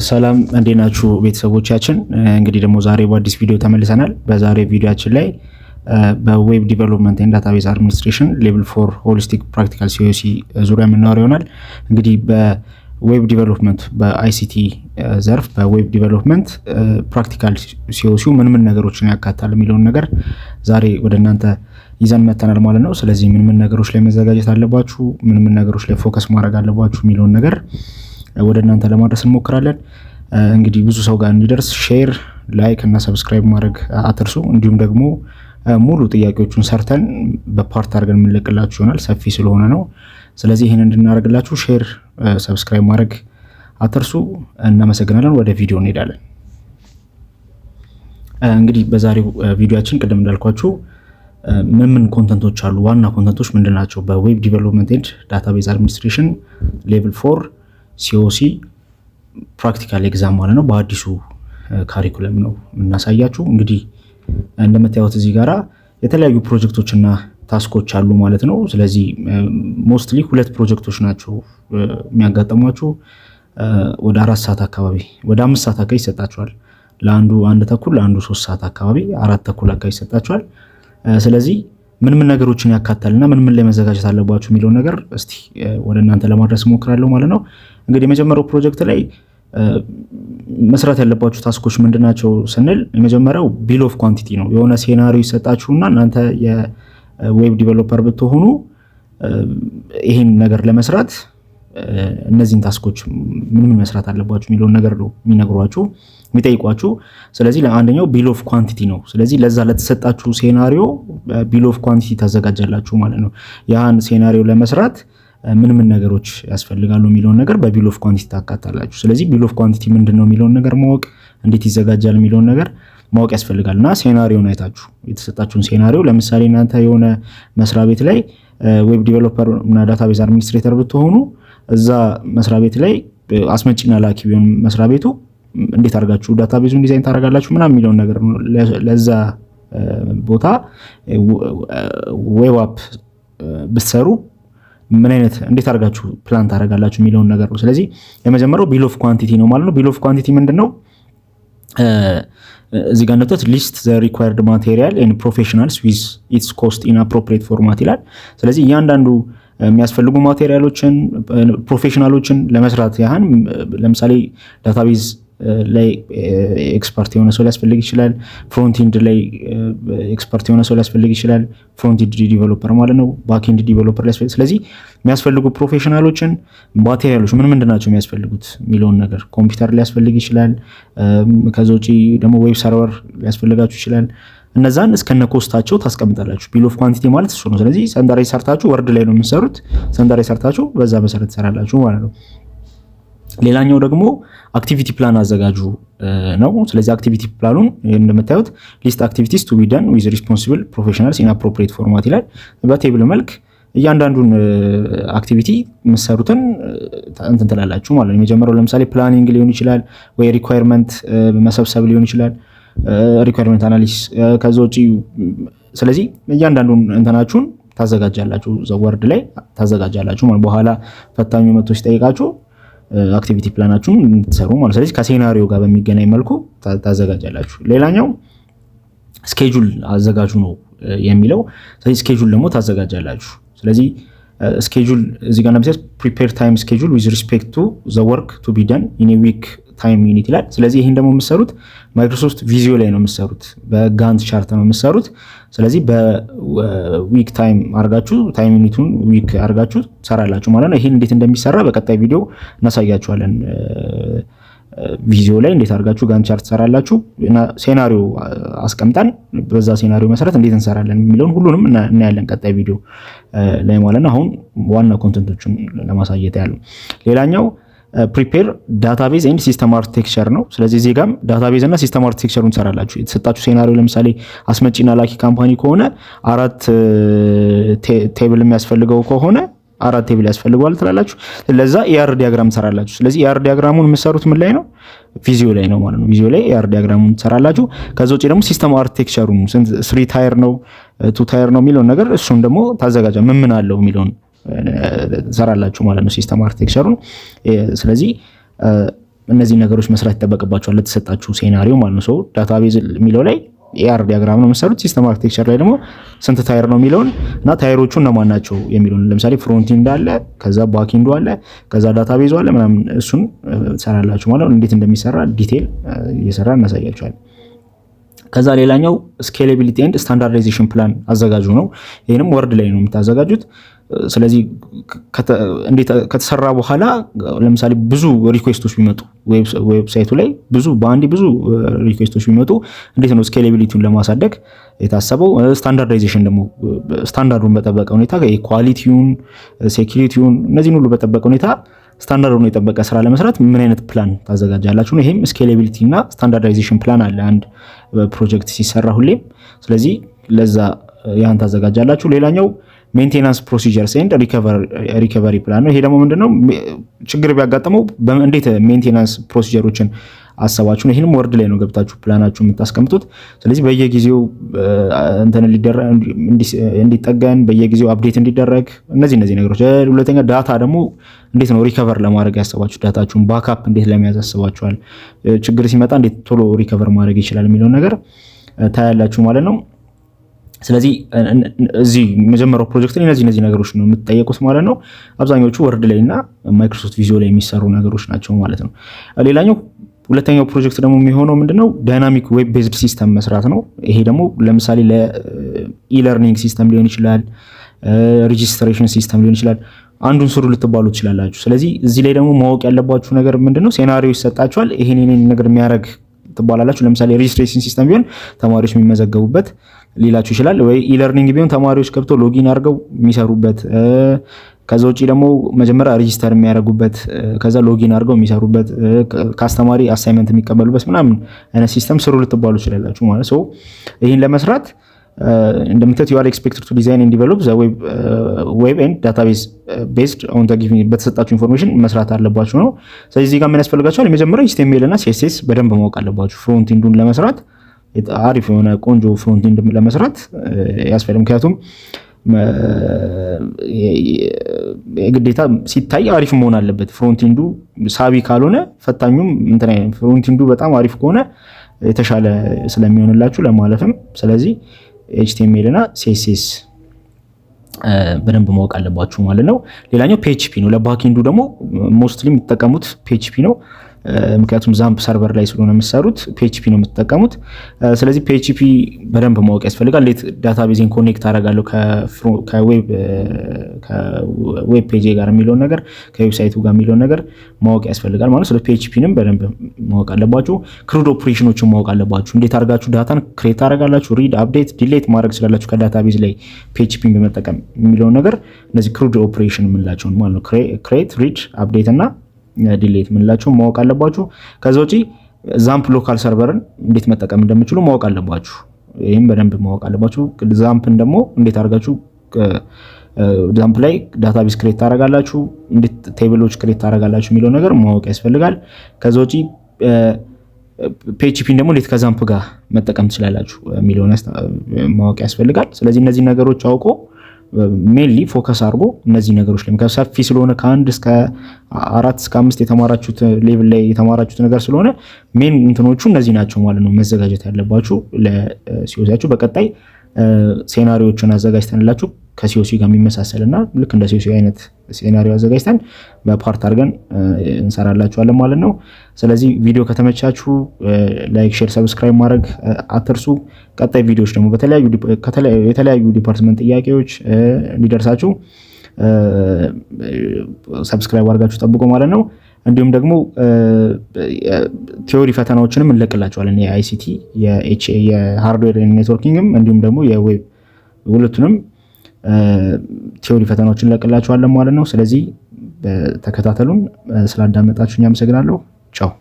ሰላም እንዴት ናችሁ ቤተሰቦቻችን? እንግዲህ ደግሞ ዛሬ በአዲስ ቪዲዮ ተመልሰናል። በዛሬ ቪዲዮአችን ላይ በዌብ ዲቨሎፕመንት ኤንድ ዳታቤዝ አድሚኒስትሬሽን ሌቭል 4 ሆሊስቲክ ፕራክቲካል ሲኦሲ ዙሪያ የምናወራው ይሆናል። እንግዲህ በዌብ ዲቨሎፕመንት በአይሲቲ ዘርፍ በዌብ ዲቨሎፕመንት ፕራክቲካል ሲኦሲው ምን ነገሮችን ያካትታል የሚለውን ነገር ዛሬ ወደ እናንተ ይዘን መተናል ማለት ነው። ስለዚህ ምን ነገሮች ላይ መዘጋጀት አለባችሁ፣ ምን ነገሮች ላይ ፎከስ ማድረግ አለባችሁ የሚለውን ነገር ወደ እናንተ ለማድረስ እንሞክራለን። እንግዲህ ብዙ ሰው ጋር እንዲደርስ ሼር፣ ላይክ እና ሰብስክራይብ ማድረግ አትርሱ። እንዲሁም ደግሞ ሙሉ ጥያቄዎቹን ሰርተን በፓርት አድርገን የምንለቅላችሁ ይሆናል፣ ሰፊ ስለሆነ ነው። ስለዚህ ይህን እንድናደርግላችሁ ሼር፣ ሰብስክራይብ ማድረግ አትርሱ። እናመሰግናለን። ወደ ቪዲዮ እንሄዳለን። እንግዲህ በዛሬው ቪዲዮአችን ቅድም እንዳልኳችሁ ምን ኮንተንቶች አሉ፣ ዋና ኮንተንቶች ምንድን ናቸው በዌብ ዲቨሎፕመንት ኤንድ ዳታቤዝ አድሚኒስትሬሽን ሌቭል 4 ሲኦሲ ፕራክቲካል ኤግዛም ማለት ነው። በአዲሱ ካሪኩለም ነው የምናሳያችሁ። እንግዲህ እንደምታዩት እዚህ ጋራ የተለያዩ ፕሮጀክቶች እና ታስኮች አሉ ማለት ነው። ስለዚህ ሞስትሊ 2 ፕሮጀክቶች ናቸው የሚያጋጥሟችሁ። ወደ 4 ሰዓት አካባቢ ወደ 5 ሰዓት አካባቢ ይሰጣችኋል። ለአንዱ 1 ተኩል ለአንዱ 3 ሰዓት አካባቢ 4 ተኩል አካባቢ ይሰጣችኋል። ስለዚህ ምን ነገሮችን ያካታልና ምን ላይ መዘጋጀት አለባችሁ የሚለው ነገር እስቲ ወደ እናንተ ለማድረስ ሞክራለሁ ማለት ነው። እንግዲህ የመጀመሪያው ፕሮጀክት ላይ መስራት ያለባችሁ ታስኮች ምንድናቸው ስንል የመጀመሪያው ቢል ኦፍ ኳንቲቲ ነው። የሆነ ሴናሪዮ ይሰጣችሁና እናንተ የዌብ ዲቨሎፐር ብትሆኑ ይሄን ነገር ለመስራት እነዚህን ታስኮች ምን መስራት አለባችሁ የሚለውን ነገር ነው የሚነግሯችሁ የሚጠይቋችሁ። ስለዚህ ለአንደኛው ቢል ኦፍ ኳንቲቲ ነው። ስለዚህ ለዛ ለተሰጣችሁ ሴናሪዮ ቢል ኦፍ ኳንቲቲ ታዘጋጃላችሁ ማለት ነው። ያን ሴናሪዮ ለመስራት ምን ነገሮች ያስፈልጋሉ የሚለውን ነገር በቢል ኦፍ ኳንቲቲ ታካታላችሁ። ስለዚህ ቢል ኦፍ ኳንቲቲ ምንድነው የሚለውን ነገር ማወቅ፣ እንዴት ይዘጋጃል የሚለውን ነገር ማወቅ ያስፈልጋልና ሴናሪዮን አይታችሁ የተሰጣችሁን ሴናሪዮ ለምሳሌ እናንተ የሆነ መስሪያ ቤት ላይ ዌብ ዲቨሎፐር እና ዳታቤዝ አድሚኒስትሬተር ብትሆኑ እዛ መስሪያ ቤት ላይ አስመጪና ላኪ ቢሆን መስሪያ ቤቱ እንዴት አድርጋችሁ ዳታቤዙን ዲዛይን ታደርጋላችሁ ምናምን የሚለውን ነገር ነው። ለዛ ቦታ ዌብ አፕ ብትሰሩ ምን አይነት እንዴት አድርጋችሁ ፕላን ታደርጋላችሁ የሚለውን ነገር ነው። ስለዚህ የመጀመሪያው ቢል ኦፍ ኳንቲቲ ነው ማለት ነው። ቢል ኦፍ ኳንቲቲ ምንድነው? እዚህ ጋር እንደተት ሊስት ዘ ሪኳየርድ ማቴሪያል ኤንድ ፕሮፌሽናልስ ዊዝ ኢትስ ኮስት ኢን አፕሮፕሪየት ፎርማት ይላል። ስለዚህ እያንዳንዱ የሚያስፈልጉ ማቴሪያሎችን ፕሮፌሽናሎችን ለመስራት ያህን ለምሳሌ ዳታቤዝ ላይ ኤክስፐርት የሆነ ሰው ሊያስፈልግ ይችላል። ፍሮንት ኤንድ ላይ ኤክስፐርት የሆነ ሰው ሊያስፈልግ ይችላል። ፍሮንት ኤንድ ዲቨሎፐር ማለት ነው። ባክ ኤንድ ዲቨሎፐር ሊያስፈልግ። ስለዚህ የሚያስፈልጉ ፕሮፌሽናሎችን ማቴሪያሎች ምን ናቸው የሚያስፈልጉት የሚለውን ነገር ኮምፒውተር ሊያስፈልግ ይችላል። ከዛ ውጪ ደግሞ ዌብ ሰርቨር ሊያስፈልጋችሁ ይችላል። እነዛን እስከነ ኮስታቸው ታስቀምጣላችሁ። ቢል ኦፍ ኳንቲቲ ማለት እሱ ነው። ስለዚህ ሰንዳሪ ሰርታችሁ ወርድ ላይ ነው የምትሰሩት። ሰንዳሪ ሰርታችሁ በዛ መሰረት ትሰራላችሁ ማለት ነው። ሌላኛው ደግሞ አክቲቪቲ ፕላን አዘጋጁ ነው። ስለዚህ አክቲቪቲ ፕላኑን እንደምታዩት ሊስት አክቲቪቲስ ቱ ቢ ዳን ዊዝ ሪስፖንሲብል ፕሮፌሽናልስ ኢን አፕሮፕሪየት ፎርማት ይላል። በቴብል መልክ እያንዳንዱን አክቲቪቲ የምትሰሩትን እንትን ትላላችሁ ማለት ነው። የመጀመሪያው ለምሳሌ ፕላኒንግ ሊሆን ይችላል ወይ ሪኳየርመንት መሰብሰብ ሊሆን ይችላል፣ ሪኳየርመንት አናሊሲስ ከዛ ውጪ። ስለዚህ እያንዳንዱን እንትናችሁን ታዘጋጃላችሁ፣ ወርድ ላይ ታዘጋጃላችሁ ማለት በኋላ ፈታኙ መጥቶ ሲጠይቃችሁ አክቲቪቲ ፕላናችሁን እንድትሰሩ ማለት። ስለዚህ ከሴናሪዮ ጋር በሚገናኝ መልኩ ታዘጋጃላችሁ። ሌላኛው ስኬጁል አዘጋጁ ነው የሚለው። ስለዚህ ስኬጁል ደግሞ ታዘጋጃላችሁ። ስለዚህ ስኬጁል እዚህ ጋር ለምሳሌ ፕሪፔር ታይም ስኬጁል ዊዝ ሪስፔክት ቱ ዘ ወርክ ቱ ቢ ዳን ኢን ኤ ዊክ ታይም ዩኒት ይላል። ስለዚህ ይሄን ደግሞ የምትሰሩት ማይክሮሶፍት ቪዚዮ ላይ ነው የምትሰሩት፣ በጋንት ቻርት ነው የምትሰሩት። ስለዚህ በዊክ ታይም አርጋችሁ ታይም ዩኒቱን ዊክ አርጋችሁ ትሰራላችሁ ማለት ነው። ይሄን እንዴት እንደሚሰራ በቀጣይ ቪዲዮ እናሳያችኋለን። ቪዚዮ ላይ እንዴት አርጋችሁ ጋንት ቻርት ትሰራላችሁ እና ሴናሪዮ አስቀምጠን በዛ ሴናሪዮ መሰረት እንዴት እንሰራለን የሚለውን ሁሉንም እናያለን ቀጣይ ቪዲዮ ላይ ማለት ነው። አሁን ዋና ኮንተንቶቹን ለማሳየት ያለው ሌላኛው ፕሪፔር ዳታቤዝ ኤንድ ሲስተም አርኪቴክቸር ነው። ስለዚህ እዚህ ጋርም ዳታቤዝ እና ሲስተም አርኪቴክቸሩን ትሰራላችሁ። የተሰጣችሁ ሴናሪዮ ለምሳሌ አስመጪና ላኪ ካምፓኒ ከሆነ 4 ቴብል የሚያስፈልገው ከሆነ 4 ቴብል ያስፈልገዋል ትላላችሁ። ለዛ ኤአር ዲያግራም ትሰራላችሁ። ስለዚህ ኤአር ዲያግራሙን የምትሰሩት ምን ላይ ነው? ቪዚዮ ላይ ነው ማለት ነው። ቪዚዮ ላይ ኤአር ዲያግራሙን ትሰራላችሁ። ከዛ ውጪ ደግሞ ሲስተም አርኪቴክቸሩን 3 ታየር ነው 2 ታየር ነው የሚለውን ነገር እሱን ደግሞ ታዘጋጃ ምን አለው የሚለውን ሰራላችሁ ማለት ነው ሲስተም አርኪቴክቸሩን። ስለዚህ እነዚህ ነገሮች መስራት ይጠበቅባቸዋል ለተሰጣችሁ ሴናሪዮ ማለት ነው። ዳታቤዝ የሚለው ላይ ኤአር ዲያግራም ነው የምትሰሩት። ሲስተም አርኪቴክቸር ላይ ደግሞ ስንት ታየር ነው የሚለውን እና ታየሮቹ እነማን ናቸው የሚለውን ለምሳሌ ፍሮንት ኢንድ አለ፣ ከዛ ባክ ኢንዱ አለ፣ ከዛ ዳታቤዙ አለ ምናምን እሱን ትሰራላችሁ ማለት ነው። እንዴት እንደሚሰራ ዲቴል እየሰራ እናሳያችኋለን። ከዛ ሌላኛው ስኬሌቢሊቲ ኤንድ ስታንዳርዳይዜሽን ፕላን አዘጋጁ ነው። ይሄንም ወርድ ላይ ነው የምታዘጋጁት። ስለዚህ ከተሰራ በኋላ ለምሳሌ ብዙ ሪኩዌስቶች ቢመጡ ዌብሳይቱ ላይ በአንዴ ብዙ ሪኩዌስቶች ቢመጡ እንዴት ነው ስኬሌቢሊቲውን ለማሳደግ የታሰበው። ስታንዳርዳይዜሽን ደግሞ ስታንዳርዱን በጠበቀ ሁኔታ ኳሊቲውን፣ ሴኩሪቲውን እነዚህን ሁሉ በጠበቀ ሁኔታ ስታንዳርዱን የጠበቀ ስራ ለመስራት ምን አይነት ፕላን ታዘጋጃላችሁ ነው። ይሄም ስኬሌቢሊቲ እና ስታንዳርዳይዜሽን ፕላን አለ አንድ ፕሮጀክት ሲሰራ ሁሌም። ስለዚህ ለዛ ያን ታዘጋጃላችሁ። ሌላኛው ሜንቴናንስ ፕሮሲጀርስ ኤንድ ሪከቨሪ ፕላን ነው። ይሄ ደግሞ ምንድነው ችግር ቢያጋጥመው እንዴት ሜንቴናንስ ፕሮሲጀሮችን አሰባችሁ ነው። ይሄንም ወርድ ላይ ነው ገብታችሁ ፕላናችሁ የምታስቀምጡት። ስለዚህ በየጊዜው እንዲጠገን በየጊዜው አፕዴት እንዲደረግ እነዚህ ነገሮች። ሁለተኛ ዳታ ደግሞ እንዴት ነው ሪከቨር ለማድረግ ያሰባችሁ፣ ዳታችሁን ባክአፕ እንዴት ለመያዝ ያሰባችኋል፣ ችግር ሲመጣ እንዴት ቶሎ ሪከቨር ማድረግ ይችላል የሚለውን ነገር ታያላችሁ ማለት ነው። ስለዚህ እዚህ መጀመሪያው ፕሮጀክት ላይ እነዚህ ነገሮች ነው የምትጠየቁት ማለት ነው። አብዛኞቹ ወርድ ላይ እና ማይክሮሶፍት ቪዥዮ ላይ የሚሰሩ ነገሮች ናቸው ማለት ነው። ሌላኛው ሁለተኛው ፕሮጀክት ደግሞ የሚሆነው ምንድነው ዳይናሚክ ዌብ ቤዝድ ሲስተም መስራት ነው። ይሄ ደግሞ ለምሳሌ ለኢለርኒንግ ሲስተም ሊሆን ይችላል፣ ሬጂስትሬሽን ሲስተም ሊሆን ይችላል። አንዱን ስሩ ልትባሉ ትችላላችሁ። ስለዚህ እዚህ ላይ ደግሞ ማወቅ ያለባችሁ ነገር ምንድነው ሲናሪዮ ይሰጣችኋል። ይሄን ነገር የሚያደርግ ትባላላችሁ። ለምሳሌ ሬጂስትሬሽን ሲስተም ቢሆን ተማሪዎች የሚመዘገቡበት ሊላችሁ ይችላል። ወይ ኢለርኒንግ ቢሆን ተማሪዎች ገብተው ሎጊን አድርገው የሚሰሩበት፣ ከዛ ውጪ ደግሞ መጀመሪያ ሬጂስተር የሚያደርጉበት፣ ከዛ ሎጊን አድርገው የሚሰሩበት፣ ከአስተማሪ አሳይመንት የሚቀበሉበት ምናምን አይነት ሲስተም ስሩ ልትባሉ ይችላላችሁ ማለት ነው። ይህን ለመስራት እንደምታዩት you are expected to design and develop the web and database based on the given በተሰጣችሁ ኢንፎርሜሽን መስራት አለባችሁ ነው። ስለዚህ እዚህ ጋር ምን ያስፈልጋችኋል? የመጀመሪያው HTML እና CSS በደንብ ማወቅ አለባችሁ። ፍሮንት ኢንዱን ለመስራት አሪፍ የሆነ ቆንጆ ፍሮንት ኢንድ ለመስራት ያስፈልጋል። ምክንያቱም ግዴታ ሲታይ አሪፍ መሆን አለበት። ፍሮንት ኢንዱ ሳቢ ካልሆነ ፈታኙም ፍሮንት ኢንዱ በጣም አሪፍ ከሆነ የተሻለ ስለሚሆንላችሁ ለማለፍም ስለዚህ HTML እና CSS በደንብ ማወቅ አለባችሁ ማለት ነው። ሌላኛው PHP ነው። ለባክኢንዱ ደግሞ ሞስትሊ የሚጠቀሙት PHP ነው። ምክንያቱም ዛምፕ ሰርቨር ላይ ስለሆነ የምትሰሩት PHP ነው የምትጠቀሙት። ስለዚህ PHP በደንብ ማወቅ ያስፈልጋል። እንዴት ዳታቤዝን ኮኔክት አደርጋለሁ ከዌብ ፔጅ ጋር የሚለውን ነገር ከዌብሳይቱ ጋር የሚለውን ነገር ማወቅ ያስፈልጋል ማለት። ስለዚህ PHPንም በደንብ ማወቅ አለባችሁ። ክሩድ ኦፕሬሽኖችን ማወቅ አለባችሁ። እንዴት አድርጋችሁ ዳታን ክሬት አደርጋላችሁ፣ ሪድ፣ አፕዴት፣ ዲሌት ማድረግ ስላላችሁ ከዳታቤዝ ላይ PHPን በመጠቀም የሚለውን ነገር እነዚህ ክሩድ ኦፕሬሽን የምንላቸውን ማለት ነው ክሬት፣ ሪድ፣ አፕዴት እና ዲሌት ምንላችሁ ማወቅ አለባችሁ። ከዛ ውጪ ዛምፕ ሎካል ሰርቨርን እንዴት መጠቀም እንደምትችሉ ማወቅ አለባችሁ። ይሄን በደንብ ማወቅ አለባችሁ። ዛምፕን ደግሞ እንዴት አድርጋችሁ ዛምፕ ላይ ዳታቤዝ ክሬት ታደርጋላችሁ፣ እንዴት ቴብሎች ክሬት ታደርጋላችሁ የሚለው ነገር ማወቅ ያስፈልጋል። ከዛ ውጪ PHPን ደግሞ እንዴት ከዛምፕ ጋር መጠቀም ትችላላችሁ የሚለው ማወቅ ያስፈልጋል። ስለዚህ እነዚህ ነገሮች አውቆ ሜንሊ ፎከስ አድርጎ እነዚህ ነገሮች ላይ ሰፊ ስለሆነ ከ1 እስከ 4 እስከ 5 የተማራችሁት ሌቭል ላይ የተማራችሁት ነገር ስለሆነ ሜን እንትኖቹ እነዚህ ናቸው ማለት ነው መዘጋጀት ያለባችሁ ለሲኦሲያችሁ። በቀጣይ ሴናሪዮችን አዘጋጅተንላችሁ ከሲኦሲ ጋር የሚመሳሰልና ልክ እንደ ሲኦሲ አይነት ሴናሪዮ አዘጋጅተን በፓርት አድርገን እንሰራላችኋለን ማለት ነው። ስለዚህ ቪዲዮ ከተመቻችሁ ላይክ፣ ሼር፣ ሰብስክራይብ ማድረግ አትርሱ። ቀጣይ ቪዲዮዎች ደግሞ የተለያዩ ዲፓርትመንት ጥያቄዎች እንዲደርሳችሁ ሰብስክራይብ አድርጋችሁ ጠብቁ ማለት ነው። እንዲሁም ደግሞ ቲዮሪ ፈተናዎችንም እንለቅላችኋለን። የአይሲቲ፣ የሃርድዌር ኔትወርኪንግም እንዲሁም ደግሞ የዌብ ሁለቱንም ቲዮሪ ፈተናዎችን እንለቅላችኋለን ማለት ነው። ስለዚህ ተከታተሉን። ስላዳመጣችሁኝ አመሰግናለሁ። ቻው።